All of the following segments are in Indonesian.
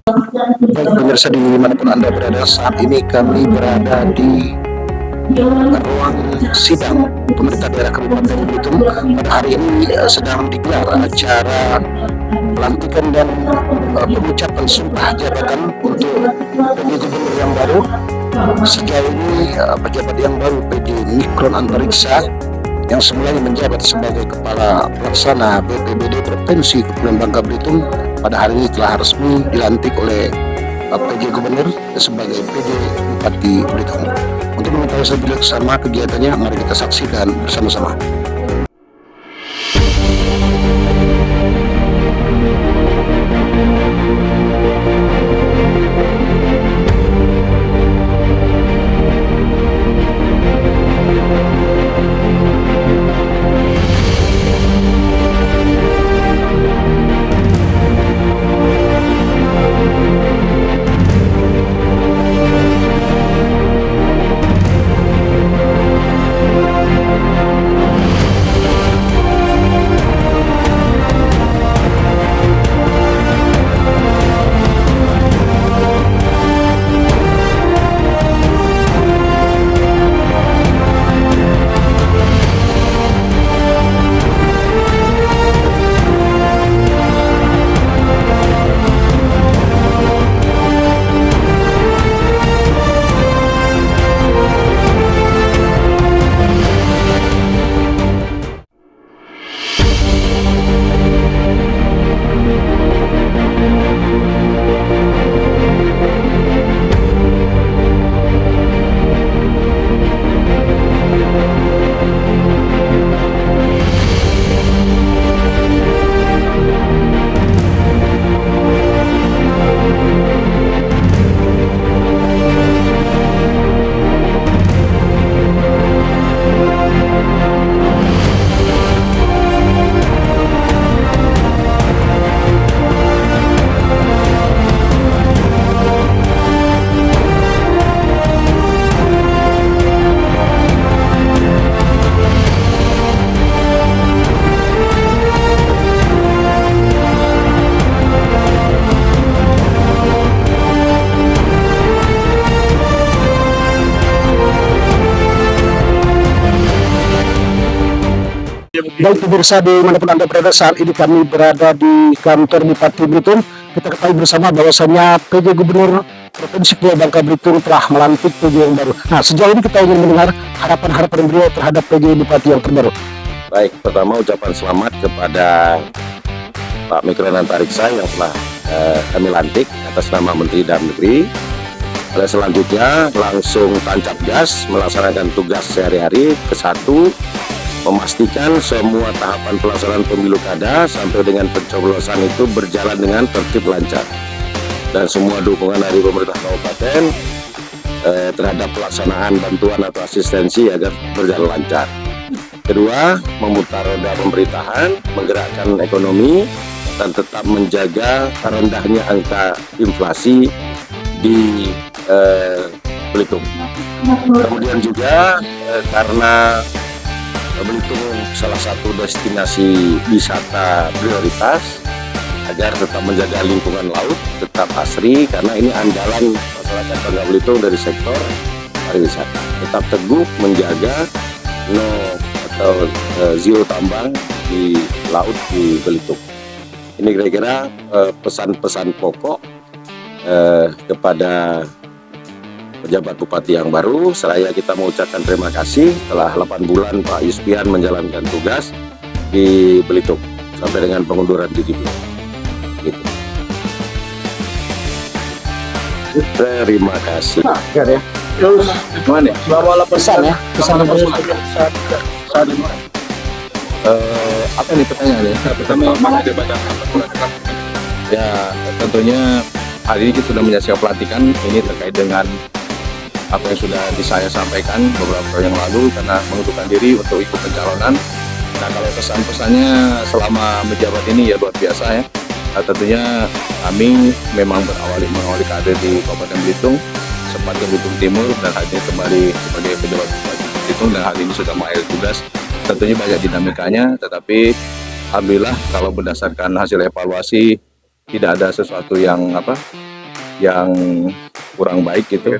Baik pemirsa dimanapun Anda berada, saat ini kami berada di ruang sidang pemerintah daerah Kabupaten Belitung. Pada hari ini sedang digelar acara pelantikan dan pengucapan sumpah jabatan untuk PJ Gubernur yang baru. Sejauh ini pejabat yang baru PJ Mikron Antariksa yang semulanya menjabat sebagai Kepala Pelaksana BPBD Provinsi Kepulauan Bangka Belitung pada hari ini telah resmi dilantik oleh PJ Gubernur sebagai PJ Bupati Belitung. Untuk mengetahui lebih bersama kegiatannya, mari kita saksikan bersama-sama. Baik pemirsa dimanapun Anda berada, saat ini kami berada di kantor Bupati Belitung. Kita ketahui bersama bahwasanya PJ Gubernur Provinsi Kepulauan Bangka Belitung telah melantik PJ yang baru. Nah, sejauh ini kita ingin mendengar harapan-harapan beliau terhadap PJ Bupati yang terbaru. Baik, pertama ucapan selamat kepada Pak Mikron Antariksa yang telah kami lantik atas nama Menteri Dalam Negeri. Selanjutnya langsung tancap gas melaksanakan tugas sehari-hari. Ke-1, memastikan semua tahapan pelaksanaan pemilu kada sampai dengan pencoblosan itu berjalan dengan tertib lancar, dan semua dukungan dari pemerintah kabupaten terhadap pelaksanaan bantuan atau asistensi agar berjalan lancar. Kedua, memutar roda pemerintahan, menggerakkan ekonomi, dan tetap menjaga rendahnya angka inflasi di Belitung. Kemudian juga karena Belitung salah satu destinasi wisata prioritas, agar tetap menjaga lingkungan laut tetap asri, karena ini andalan masyarakat Bangka Belitung dari sektor pariwisata. Tetap teguh menjaga zero tambang di laut di Belitung. Ini kira-kira pesan-pesan pokok kepada pejabat bupati yang baru. Seraya kita mengucapkan terima kasih telah 8 bulan Pak Yuspian menjalankan tugas di Belitung sampai dengan pengunduran diri. Gitu. Terima kasih. Ya. Terus Gimana ya? bawalah Pesan ya, pesan yang baru. saat ini. Apa nih pertanyaannya? Pertama, jabatan Ya tentunya hari ini kita sudah menyaksikan pelantikan ini terkait dengan apa yang sudah saya sampaikan beberapa tahun yang lalu karena mengundurkan diri untuk ikut pencalonan. Nah, kalau pesan-pesannya selama menjabat ini ya luar biasa ya. Nah, tentunya kami memang mengawali karir di Kabupaten Belitung, sempat ke Belitung Timur dan hari ini kembali sebagai pejabat Bupati Belitung, dan hari ini sudah mengakhiri tugas. Tentunya banyak dinamikanya, tetapi alhamdulillah kalau berdasarkan hasil evaluasi tidak ada sesuatu yang yang kurang baik gitu,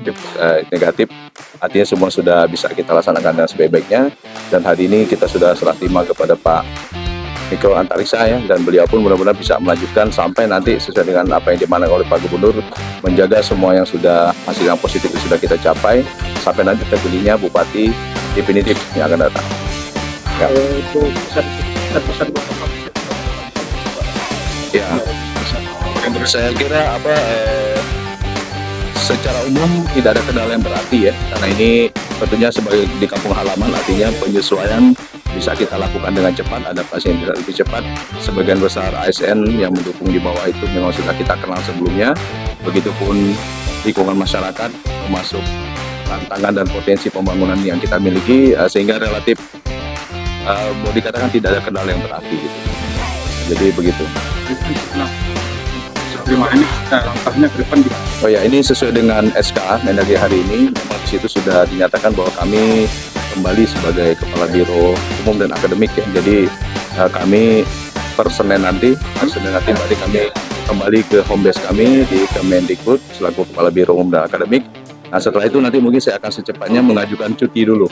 negatif. Artinya semua sudah bisa kita laksanakan dengan sebaik-baiknya, dan hari ini kita sudah serah terima kepada Pak Mikro Antariksa ya, dan beliau pun mudah-mudahan bisa melanjutkan sampai nanti sesuai dengan apa yang dimandatkan oleh Pak Gubernur, menjaga semua yang sudah hasil yang positif itu sudah kita capai sampai nanti terpilihnya Bupati definitif yang akan datang. Ya. Ya, saya kira secara umum tidak ada kendala yang berarti ya, karena ini tentunya sebagai di kampung halaman, artinya penyesuaian bisa kita lakukan dengan cepat, adaptasi yang bisa lebih cepat. Sebagian besar ASN yang mendukung di bawah itu memang sudah kita kenal sebelumnya, begitupun lingkungan masyarakat, termasuk tantangan dan potensi pembangunan yang kita miliki, sehingga relatif mau dikatakan tidak ada kendala yang berarti gitu. Jadi begitu. Terima ini langkahnya ke depan gimana? Oh ya, ini sesuai dengan SK Mendagri hari ini, memang di situ sudah dinyatakan bahwa kami kembali sebagai Kepala Biro Umum dan Akademik ya. Jadi kami per Senin nanti berarti kami kembali ke home base kami di Kemendikbud selaku Kepala Biro Umum dan Akademik. Nah setelah itu nanti mungkin saya akan secepatnya mengajukan cuti dulu.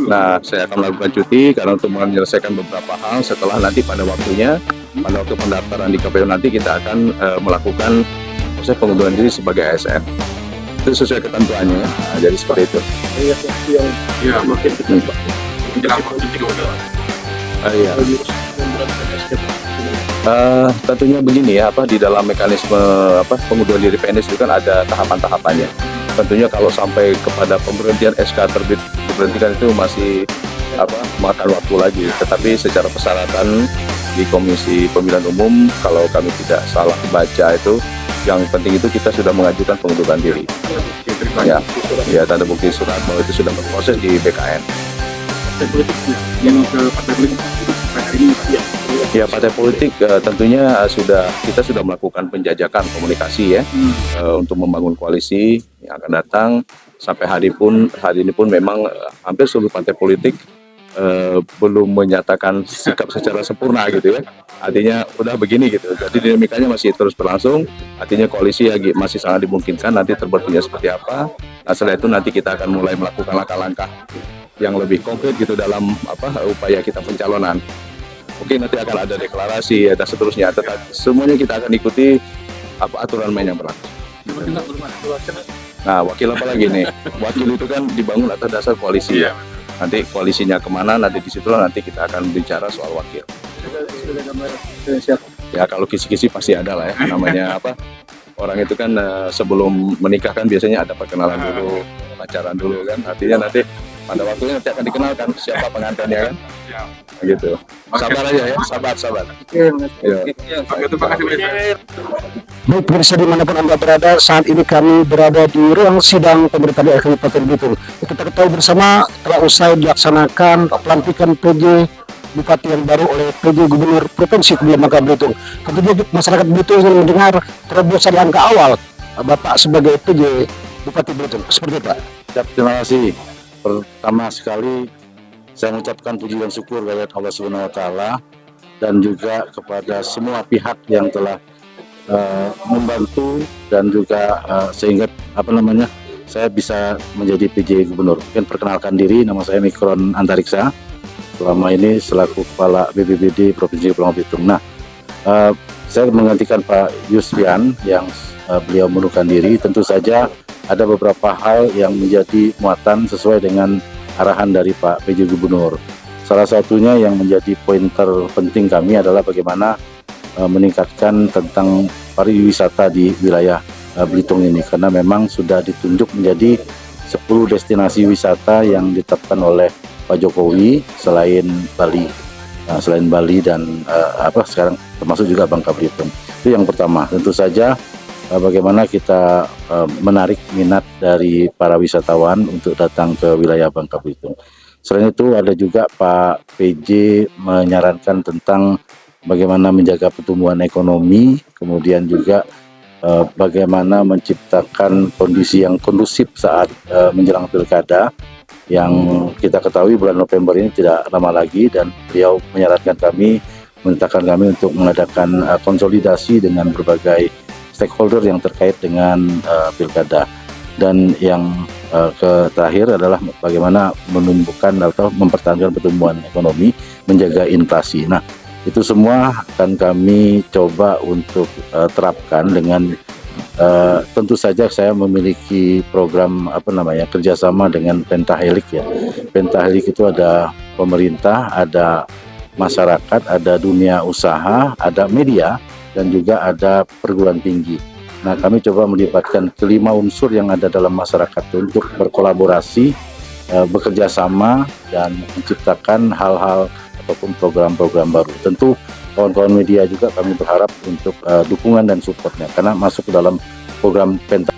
Nah saya akan melakukan cuti karena untuk menyelesaikan beberapa hal. Setelah nanti pada waktunya, pada waktu pendaftaran di KPU nanti kita akan melakukan proses pengunduran diri sebagai ASN. Itu sesuai ketentuannya. Nah, jadi seperti itu. Iya, makin menjelang waktu 3 bulan. Iya. Tentunya begini ya, di dalam mekanisme pengunduran diri PNS itu kan ada tahapan-tahapannya. Tentunya kalau sampai kepada pemberhentian SK terbit diberhentikan itu masih makan waktu lagi. Tetapi secara persyaratan di Komisi Pemilihan Umum, kalau kami tidak salah baca itu, yang penting itu kita sudah mengajukan pengunduran diri. Ya, tanda bukti surat bahwa itu sudah berproses di BKN. Partai politik yang ke partai politik hari ini Ya, partai politik tentunya kita sudah melakukan penjajakan komunikasi ya untuk membangun koalisi yang akan datang. Sampai hari ini pun memang hampir seluruh partai politik belum menyatakan sikap secara sempurna gitu ya. Artinya udah begini gitu. Jadi dinamikanya masih terus berlangsung. Artinya koalisi masih sangat dimungkinkan nanti terbentuknya seperti apa. Nah, setelah itu nanti kita akan mulai melakukan langkah-langkah yang lebih konkret gitu dalam upaya kita pencalonan. Mungkin nanti akan ada deklarasi dan seterusnya. Tetapi semuanya kita akan ikuti aturan main yang berlaku. Nah, wakil apa lagi nih? Wakil itu kan dibangun atas dasar koalisi ya. Nanti koalisinya kemana, nanti disitulah nanti kita akan bicara soal wakil. Ya kalau kisi-kisi pasti ada lah ya, namanya orang itu kan sebelum menikah kan biasanya ada perkenalan dulu, pacaran dulu kan. Artinya nanti pada waktunya nanti akan dikenalkan siapa pengantinnya kan. Gitu. Sabar aja ya, sabar. Baik pemirsa dimanapun Anda berada, saat ini kami berada di ruang sidang pemerintah daerah Kabupaten Belitung. Kita ketahui bersama telah usai dilaksanakan pelantikan PJ Bupati yang baru oleh PJ Gubernur Provinsi Kepulauan Bangka Belitung. Tentunya masyarakat Belitung ingin mendengar terobosan langkah awal Bapak sebagai PJ Bupati Belitung. Seperti itu, Pak. Terima kasih. Pertama sekali saya mengucapkan puji dan syukur kepada Allah Subhanahu wa taala dan juga kepada semua pihak yang telah membantu dan juga sehingga saya bisa menjadi PJ Gubernur. Mungkin perkenalkan diri, nama saya Mikron Antariksa. Selama ini selaku Kepala BPBD Provinsi Kepulauan Belitung. Nah, saya menggantikan Pak Yusrian yang beliau mengundurkan diri. Tentu saja ada beberapa hal yang menjadi muatan sesuai dengan arahan dari Pak PJ Gubernur. Salah satunya yang menjadi poin terpenting kami adalah bagaimana meningkatkan tentang pariwisata di wilayah Belitung ini, karena memang sudah ditunjuk menjadi 10 destinasi wisata yang ditetapkan oleh Pak Jokowi selain Bali. Selain Bali dan sekarang termasuk juga Bangka Belitung. Itu yang pertama. Tentu saja bagaimana kita menarik minat dari para wisatawan untuk datang ke wilayah Bangka Belitung. Selain itu ada juga Pak PJ menyarankan tentang bagaimana menjaga pertumbuhan ekonomi, kemudian juga bagaimana menciptakan kondisi yang kondusif saat menjelang pilkada yang kita ketahui bulan November ini tidak lama lagi, dan beliau menyarankan kami, memerintahkan kami untuk mengadakan konsolidasi dengan berbagai stakeholder yang terkait dengan pilkada. Dan yang terakhir adalah bagaimana menumbuhkan atau mempertahankan pertumbuhan ekonomi, menjaga inflasi. Nah, itu semua akan kami coba untuk terapkan dengan tentu saja saya memiliki program kerjasama dengan Pentahelix ya. Pentahelix itu ada pemerintah, ada masyarakat, ada dunia usaha, ada media, dan juga ada perguruan tinggi. Nah, kami coba melibatkan kelima unsur yang ada dalam masyarakat untuk berkolaborasi, bekerja sama, dan menciptakan hal-hal ataupun program-program baru. Tentu kawan-kawan media juga kami berharap untuk dukungan dan supportnya, karena masuk ke dalam program Penta.